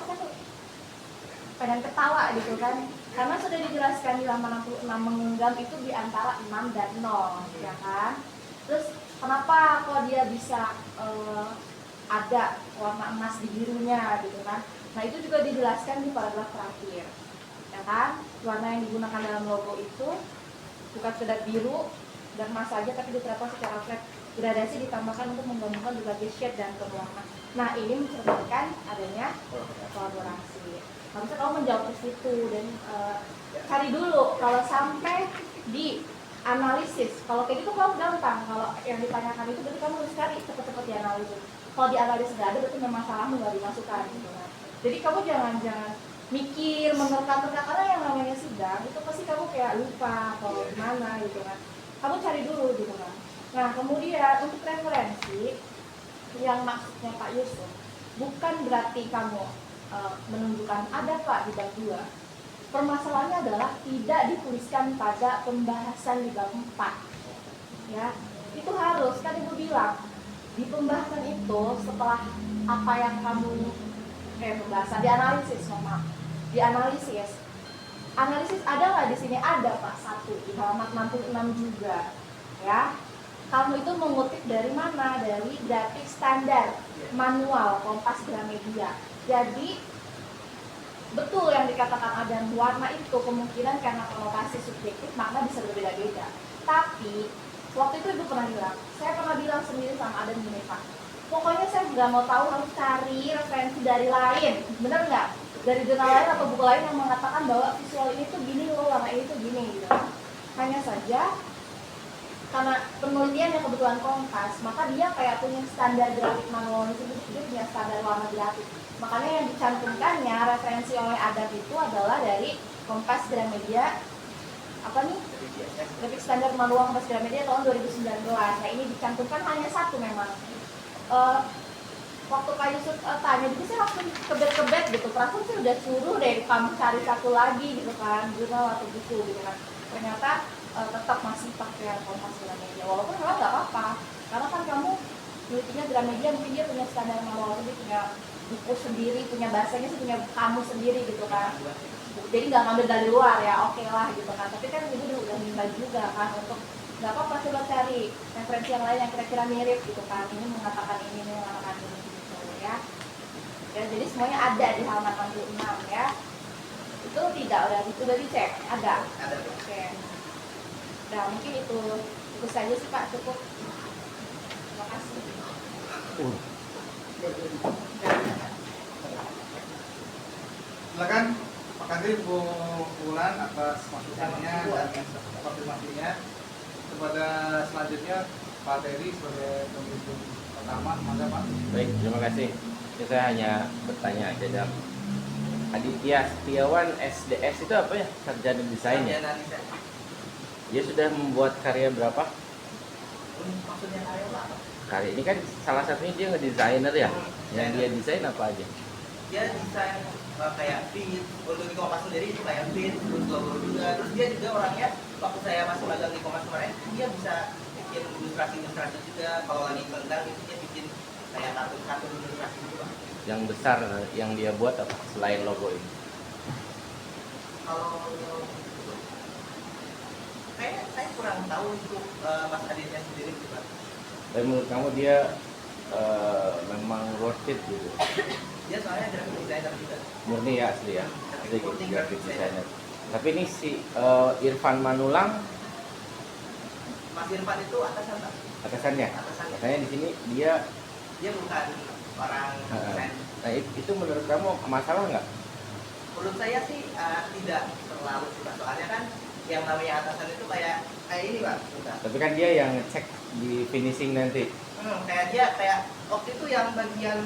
pengen ketawa gitu kan, karena sudah dijelaskan di halaman 66 menggenggam itu di antara 6 dan 0 ya kan. Terus kenapa kok dia bisa ada warna emas di birunya gitu kan. Nah itu juga dijelaskan di paragraf terakhir ya kan, warna yang digunakan dalam logo itu bukan sekedar biru dan emas saja, tapi diterapkan secara flat gradasi ditambahkan untuk menggabungkan berbagai shade dan tone warna. Nah ini mencerminkan adanya kolaborasi. Harusnya kamu menjawab ke situ dan cari dulu kalau sampai di analisis. Kalau kayak gitu kamu gampang. Kalau yang ditanyakan itu berarti kamu harus cari cepet-cepet di analisis. Kalau di analisis nggak ada berarti memang salahmu nggak dimasukkan gitu kan. Jadi kamu jangan mikir menerka-nerka, karena yang namanya sidang itu pasti kamu kayak lupa atau gimana gitu kan. Kamu cari dulu gitu kan. Nah kemudian untuk referensi yang maksudnya Pak Yusuf bukan berarti kamu menunjukkan ada Pak di bab 2. Permasalahannya adalah tidak dituliskan pada pembahasan di bab 4 ya. Itu harus, kan Ibu bilang di pembahasan itu setelah apa yang kamu pembahasan dianalisis, maaf, dianalisis. Analisis ada nggak di sini? Ada Pak, 1 di halaman 66 juga ya. Kamu itu mengutip dari mana? Dari grafik standar manual Kompas Gramedia. Jadi betul yang dikatakan ada warna itu kemungkinan karena konotasi subjektif makna bisa berbeda-beda. Tapi waktu itu Ibu pernah bilang, saya pernah bilang sendiri sama Adan gini Pak, pokoknya saya nggak mau tahu, harus cari referensi dari lain, bener nggak? Dari jurnal lain atau buku lain yang mengatakan bahwa visual ini tuh gini loh, warna ini tuh gini gitu. Hanya saja karena penelitian yang kebetulan Kompas, maka dia kayak punya standar grafik manual itu, dia punya standar warna grafik. Makanya yang dicantumkannya referensi oleh Adan itu adalah dari Kompas Gramedia apa nih? Grafik standar manual Kompas Gramedia tahun 2019. Nah ini dicantumkan hanya 1 memang. Waktu Pak Yusuf tanya, jadi saya langsung kebet-kebet gitu. Perasaan saya udah suruh deh kamu cari 1 lagi gitu kan, jurnal atau buku gitu kan. Ternyata tetap masih pakai Kompas Gramedia. Walaupun memang nggak apa-apa, karena kan kamu penelitinya Gramedia, mungkin dia punya standar manual, dia punya buku sendiri, punya bahasanya sih, punya kamu sendiri gitu kan. Jadi nggak ngambil dari luar ya, oke lah gitu kan. Tapi kan Ibu udah minta juga kan untuk nggak apa-apa, coba cari referensi yang lain yang kira-kira mirip gitu kan. Ini mengatakan ini mengatakan ini gitu ya. Ya jadi semuanya ada di halaman 66 ya. Itu tidak udah dicek, ada. Oke. Nah mungkin itu saja sih Pak, cukup. Terima kasih. Silakan. Terima kasih Bu Wulan atas masukannya dan konfirmasinya. Kepada selanjutnya Pak Teddy sebagai pemimpin pertama, maka Pak. Baik, terima kasih. Ini saya hanya bertanya aja, Jam. Aditya Setiawan SDS itu apa ya? Sarjana desain ya? Dia sudah membuat karya berapa? Maksudnya karya apa? Karya ini kan salah satunya dia ngedesainer ya. Yang dia desain apa aja? Dia desain kayak feed, untuk di Kompas sendiri itu kayak feed, terus logo juga. Terus dia juga orangnya, waktu saya masih magang di Kompas kemarin, dia bisa bikin ilustrasi juga. Kalau lagi tendang itu dia bikin kayak kartun ilustrasi gitu Pak. Yang besar yang dia buat apa selain logo ini? Kalau saya kurang tahu untuk Mas Aditya sendiri gitu Pak. Tapi menurut kamu dia memang worth it gitu? Dia soalnya graphic designer juga. Murni ya asli ya? Asli Murni graphic graphic designer. Tapi ini si Irfan Manulang Mas Irfan itu atasan Pak. atasannya. Atasannya. Katanya di sini dia Dia bukan orang desain. nah itu menurut kamu masalah nggak? Menurut saya sih tidak terlalu sih Pak. Soalnya kan yang namanya atasan itu kayak ini Pak. Bentar. Tapi kan dia yang ngecek di finishing nanti. Kayak dia kayak waktu itu yang bagian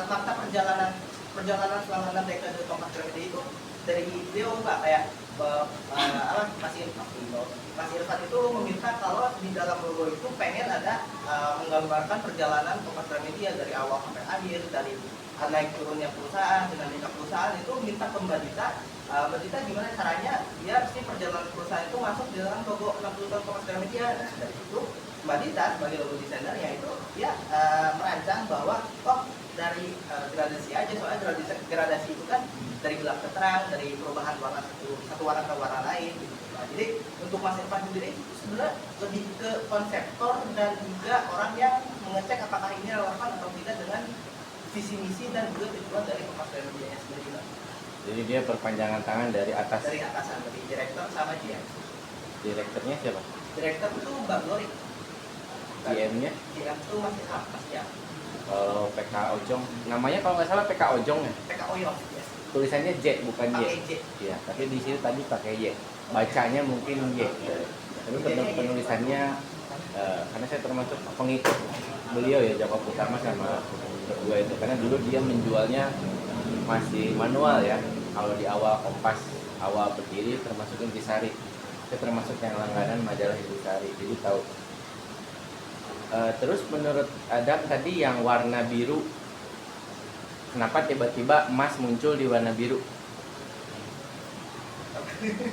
fakta perjalanan selama 6 dekade Kompas Gramedia itu dari beliau Pak kayak Mas Irfan itu meminta kalau di dalam logo itu pengen ada menggambarkan perjalanan Kompas Gramedia dari awal sampai akhir, dari naik turunnya perusahaan, dinamika perusahaan itu minta ke Mbak Dita gimana caranya biar si perjalanan perusahaan itu masuk di dalam logo 60 tahun Kompas Gramedia. Nah, dari itu Mbak Dita sebagai logo desainer ya itu dia merancang bahwa dari gradasi aja, soalnya gradasi itu kan dari gelap ke terang, dari perubahan warna satu warna ke warna lain gitu. Nah, jadi untuk Mas Irfan sendiri itu sebenarnya lebih ke konseptor dan juga orang yang mengecek apakah ini relevan atau tidak dengan visi misi dan juga tujuan dari Kompas Gramedia sendiri Pak. Jadi dia perpanjangan tangan dari atas. Dari atasan, dari direktur sama GM. Direkturnya siapa? Direktur itu Mbak Glory. GM-nya? GM itu masih Mas ya. Kalau PK Ojong, namanya kalau nggak salah PK Ojong ya. PK Oyong ya. Tulisannya J bukan Y. Pakai J. Iya, tapi di sini tadi pakai Y. Bacanya mungkin Y. Tapi penulisannya karena saya termasuk pengikut beliau ya, Jakob Utama sama berdua itu, karena dulu dia menjualnya masih manual ya. Kalau di awal Kompas awal berdiri termasuk Intisari, saya termasuk yang langganan majalah Intisari, jadi tahu. Terus menurut Adam tadi yang warna biru, kenapa tiba-tiba emas muncul di warna biru?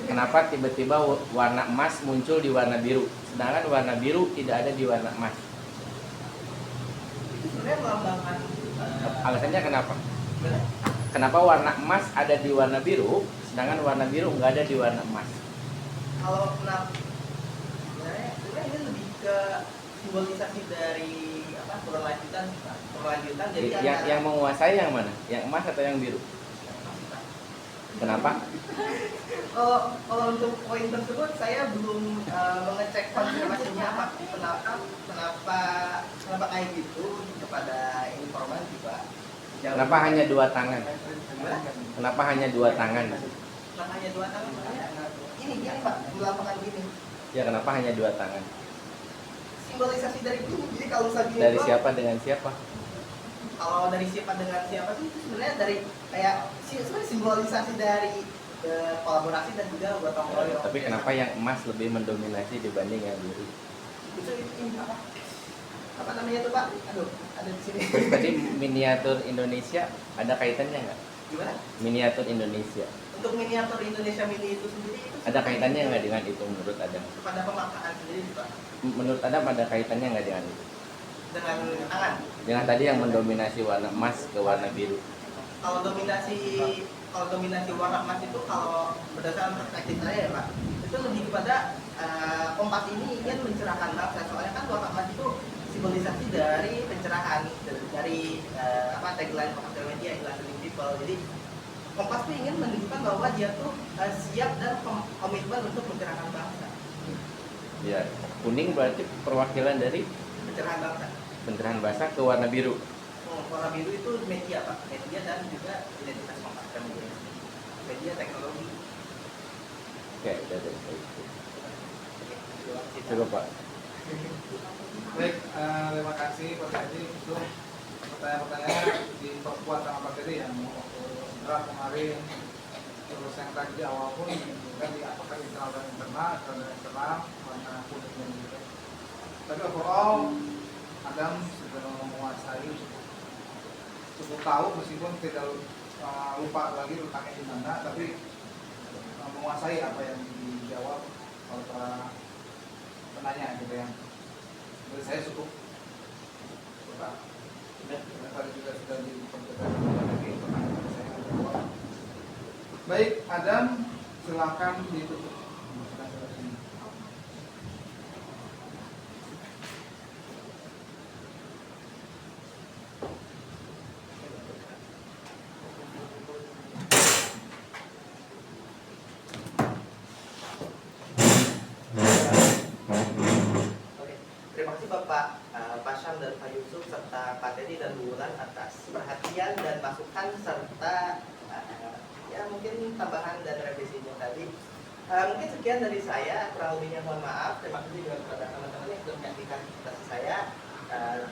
Kenapa tiba-tiba warna emas muncul di warna biru, sedangkan warna biru tidak ada di warna emas? Itu sebenarnya melambangkan Alasannya kenapa? Kenapa warna emas ada di warna biru, sedangkan warna biru nggak ada di warna emas? kalau kenapa sebenarnya ini lebih ke simbolisasi dari berlanjutan jadi Yang menguasai yang mana? Yang emas atau yang biru? Kenapa? kalau untuk poin tersebut saya belum mengecek konfirmasinya kenapa kayak gitu kepada informasi Pak. Kenapa hanya dua tangan? Gimana? Kenapa hanya dua tangan? Kenapa hanya dua tangan? Ini Pak, melambangkan gini. Ya kenapa hanya dua tangan? Simbolisasi dari itu. Jadi kalau misalnya Dari siapa dengan siapa? Kalau dari siapa dengan siapa sih itu sebenarnya dari kayak sebenarnya simbolisasi dari kolaborasi dan juga gotong royong. Tapi kenapa yang emas lebih mendominasi dibanding yang biru? Itu ini apa namanya tuh Pak? Aduh, ada di sini. Terus tadi miniatur Indonesia ada kaitannya nggak? Gimana? Miniatur Indonesia Untuk miniatur Indonesia Mini itu sendiri itu ada kaitannya nggak dengan itu menurut Adam? kepada pemaknaan sendiri Pak. Menurut Adam ada kaitannya nggak dengan itu? Dengan tangan. Dengan tadi yang mendominasi warna emas ke warna biru. Kalau dominasi warna emas itu kalau berdasarkan perspektif saya ya Pak, itu lebih kepada Kompas ini ingin mencerahkan bangsa. Soalnya kan warna emas itu simbolisasi dari pencerahan, dari tagline Kompas Gramedia, Enlightened People. Jadi Kompas tuh ingin menunjukkan bahwa dia tuh siap dan komitmen untuk mencerahkan bangsa. Ya, kuning berarti perwakilan dari Pencerahan bangsa. pencerahan bahasa ke warna biru. Warna biru itu media Pak, media dan juga identitas Kompas Gramedia. Media teknologi. Oke, udah. Coba Pak. Baik, terima kasih Pak Teddy untuk pertanyaan-pertanyaannya diperkuat sama Pak Teddy yang waktu draft kemarin, terus yang tadi di awal pun kan di apakah internal dan internal warna kuning dan gitu. Tapi overall Adam sudah menguasai cukup tahu meskipun tidak lupa lagi letaknya di mana, tapi menguasai apa yang dijawab oleh para penanya gitu ya. Menurut saya cukup suka. Karena tadi juga sudah diperjelas lagi pertanyaan saya jawab. Baik, Adam, silakan ditutup. Bapak Pak Syam dan Pak Yusuf serta Pak Teddy dan Bu Wulan atas perhatian dan masukan serta ya mungkin tambahan dan revisinya tadi. Mungkin sekian dari saya, kurang lebihnya mohon maaf. Terima kasih juga kepada teman-teman yang sudah menyaksikan presentasi saya.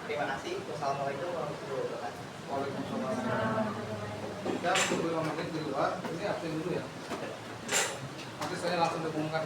Terima kasih. Wassalamualaikum warahmatullahi wabarakatuh. Waalaikumsalam. Kita tunggu 5 menit di luar. Ini absen dulu ya. Nanti saya langsung dihubungkan.